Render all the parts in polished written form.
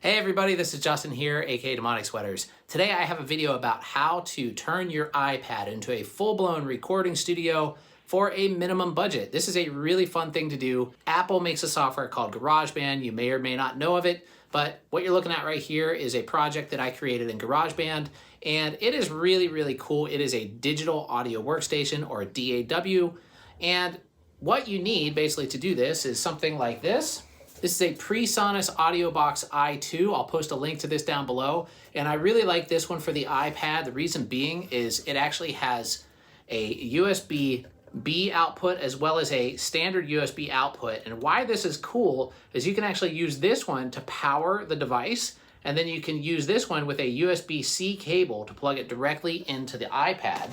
Hey everybody, this is Justin here, aka Demonic Sweaters. Today I have a video about how to turn your iPad into a full-blown recording studio for a minimum budget. This is a really fun thing to do. Apple makes a software called GarageBand. You may or may not know of it, but what you're looking at right here is a project that I created in GarageBand, and it is really, really cool. It is a digital audio workstation, or a DAW, and what you need basically to do this is something like this. This is a PreSonus Audio Box iTwo. I'll post a link to this down below. And I really like this one for the iPad. The reason being is it actually has a USB-B output as well as a standard USB output. And why this is cool is you can actually use this one to power the device, and then you can use this one with a USB-C cable to plug it directly into the iPad,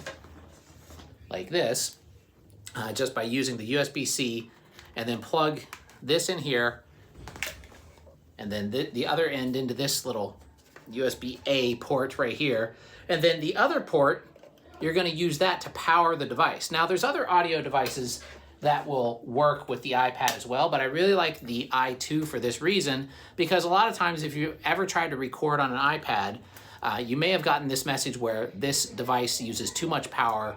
like this, just by using the USB-C, and then plug this in here, and then the other end into this little USB-A port right here. And then the other port, you're gonna use that to power the device. Now there's other audio devices that will work with the iPad as well, but I really like the iTwo for this reason, because a lot of times if you ever tried to record on an iPad, you may have gotten this message where this device uses too much power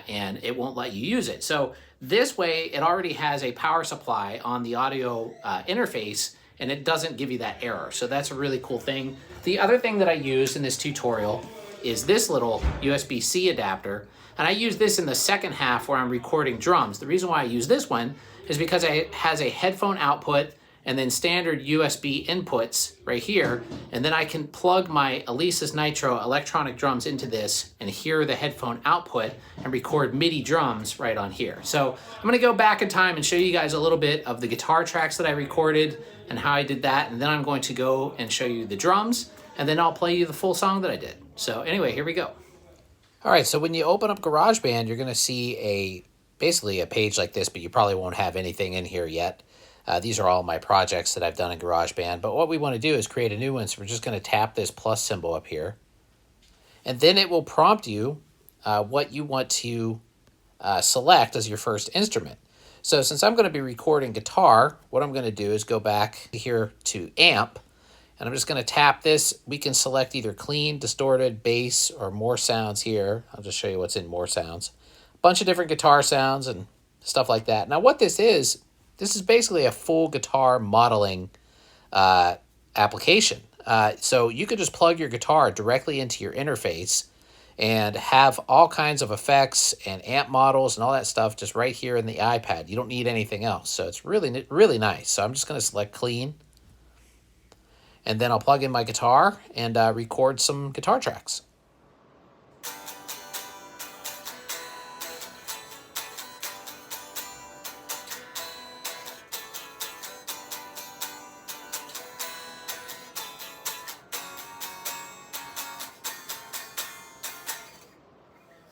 and it won't let you use it. So this way, it already has a power supply on the audio interface, and it doesn't give you that error. So that's a really cool thing. The other thing that I used in this tutorial is this little USB-C adapter, and I use this in the second half where I'm recording drums. The reason why I use this one is because it has a headphone output and then standard USB inputs right here, and then I can plug my Alesis Nitro electronic drums into this and hear the headphone output and record MIDI drums right on here. So I'm gonna go back in time and show you guys a little bit of the guitar tracks that I recorded and how I did that, and then I'm going to go and show you the drums, and then I'll play you the full song that I did. So anyway, here we go. All right, so when you open up GarageBand, you're gonna see basically a page like this, but you probably won't have anything in here yet. These are all my projects that I've done in GarageBand, but what we want to do is create a new one, so we're just going to tap this plus symbol up here, and then it will prompt you what you want to select as your first instrument. So since I'm going to be recording guitar, what I'm going to do is go back here to amp, and I'm just going to tap this. We can select either clean, distorted, bass, or more sounds here. I'll just show you what's in more sounds. A bunch of different guitar sounds and stuff like that. Now what this is basically a full guitar modeling application. So you could just plug your guitar directly into your interface and have all kinds of effects and amp models and all that stuff just right here in the iPad. You don't need anything else. So it's really, really nice. So I'm just going to select clean, and then I'll plug in my guitar and record some guitar tracks.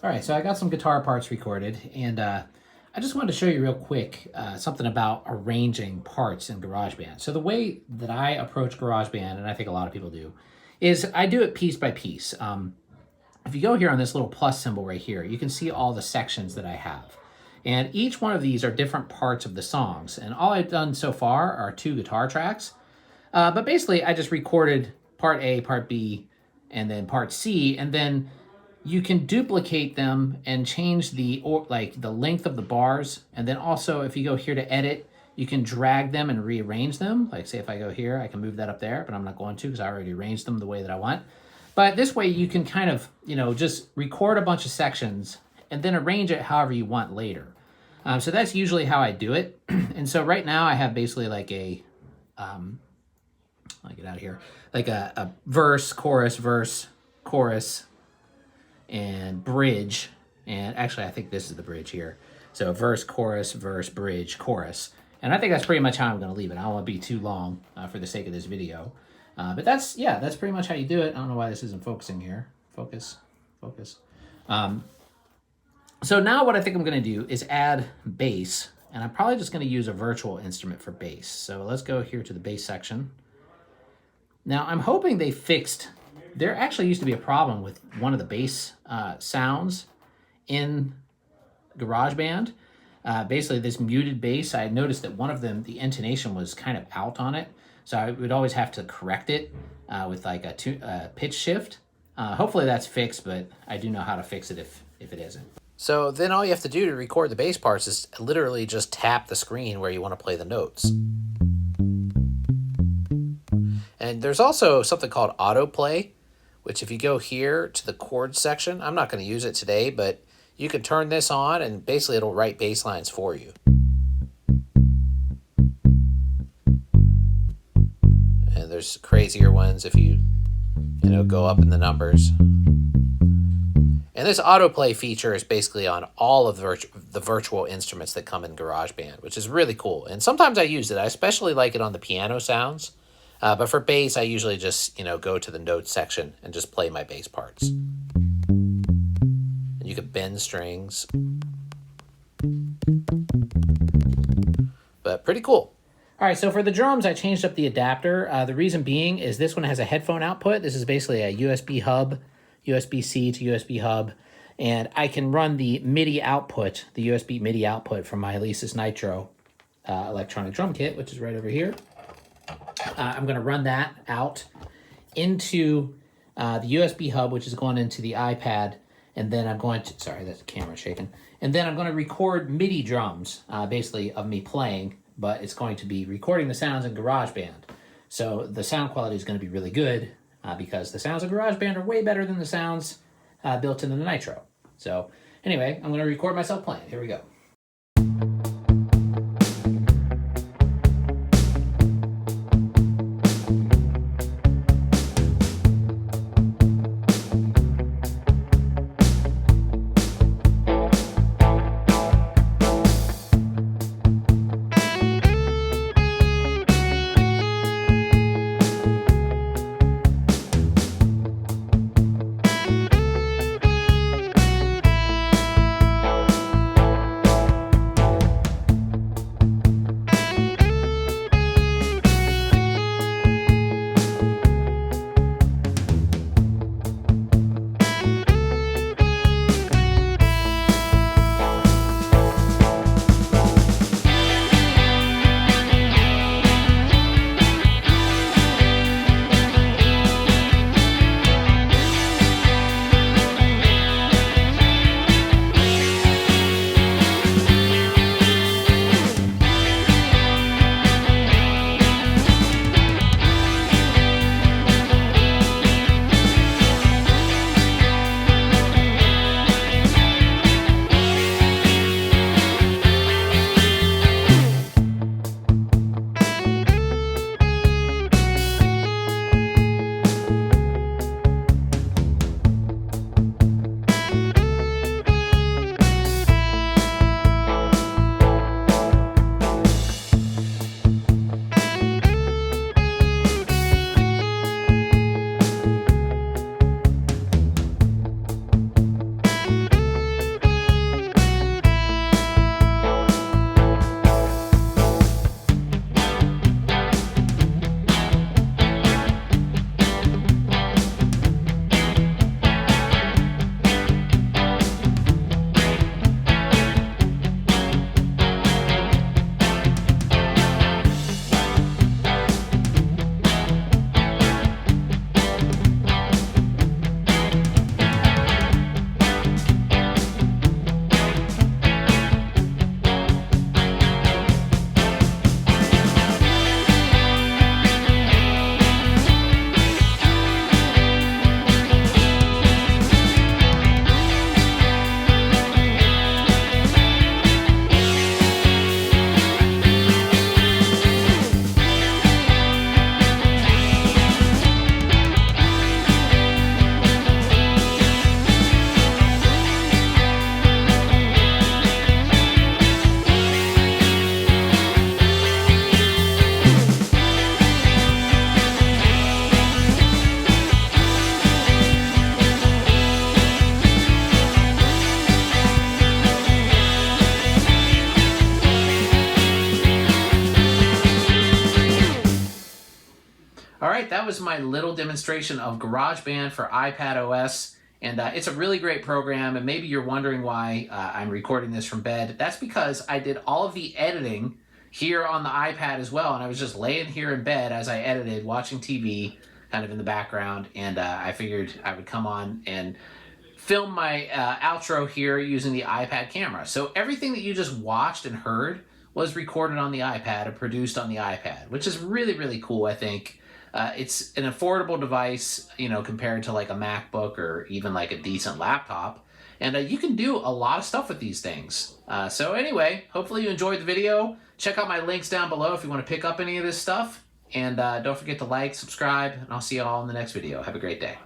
All right, so I got some guitar parts recorded, and I just wanted to show you real quick something about arranging parts in GarageBand. So the way that I approach GarageBand, and I think a lot of people do, is I do it piece by piece. If you go here on this little plus symbol right here, you can see all the sections that I have. And each one of these are different parts of the songs. And all I've done so far are 2 guitar tracks. But basically, I just recorded part A, part B, and then part C, and then you can duplicate them and change the length of the bars. And then also, if you go here to edit, you can drag them and rearrange them. Like say if I go here, I can move that up there, but I'm not going to because I already arranged them the way that I want. But this way you can kind of, just record a bunch of sections and then arrange it however you want later. So that's usually how I do it. And so right now I have basically like a, I'll get out of here, like a verse, chorus, and bridge. And actually I think this is the bridge here. So verse, bridge, chorus. And I think that's pretty much how I'm going to leave it. I don't want to be too long for the sake of this video. But that's pretty much how you do it. I don't know why this isn't focusing here. Focus. So now what I think I'm going to do is add bass. And I'm probably just going to use a virtual instrument for bass. So let's go here to the bass section. Now I'm hoping they fixed, there actually used to be a problem with one of the bass sounds in GarageBand. Basically this muted bass, I noticed that one of them, the intonation was kind of out on it. So I would always have to correct it with like a pitch shift. Hopefully that's fixed, but I do know how to fix it if it isn't. So then all you have to do to record the bass parts is literally just tap the screen where you want to play the notes. And there's also something called autoplay, which if you go here to the chords section, I'm not going to use it today, but you can turn this on and basically it'll write bass lines for you. And there's crazier ones if you go up in the numbers. And this autoplay feature is basically on all of the virtual instruments that come in GarageBand, which is really cool. And sometimes I use it. I especially like it on the piano sounds. But for bass, I usually just, go to the notes section and just play my bass parts. And you can bend strings. But pretty cool. All right, so for the drums, I changed up the adapter. The reason being is this one has a headphone output. This is basically a USB hub, USB-C to USB hub. And I can run the MIDI output, the USB MIDI output from my Alesis Nitro electronic drum kit, which is right over here. I'm going to run that out into the USB hub, which is going into the iPad. And then I'm going to, sorry, that's the camera shaking. And then I'm going to record MIDI drums, basically of me playing, but it's going to be recording the sounds in GarageBand. So the sound quality is going to be really good because the sounds of GarageBand are way better than the sounds built into the Nitro. So anyway, I'm going to record myself playing. Here we go. All right, that was my little demonstration of GarageBand for iPad OS. And it's a really great program, and maybe you're wondering why I'm recording this from bed. That's because I did all of the editing here on the iPad as well. And I was just laying here in bed as I edited, watching TV kind of in the background. And I figured I would come on and film my outro here using the iPad camera. So everything that you just watched and heard was recorded on the iPad and produced on the iPad, which is really, really cool, I think. It's an affordable device, you know, compared to like a MacBook or even like a decent laptop. And you can do a lot of stuff with these things. So anyway, hopefully you enjoyed the video. Check out my links down below if you want to pick up any of this stuff. And don't forget to like, subscribe, and I'll see you all in the next video. Have a great day.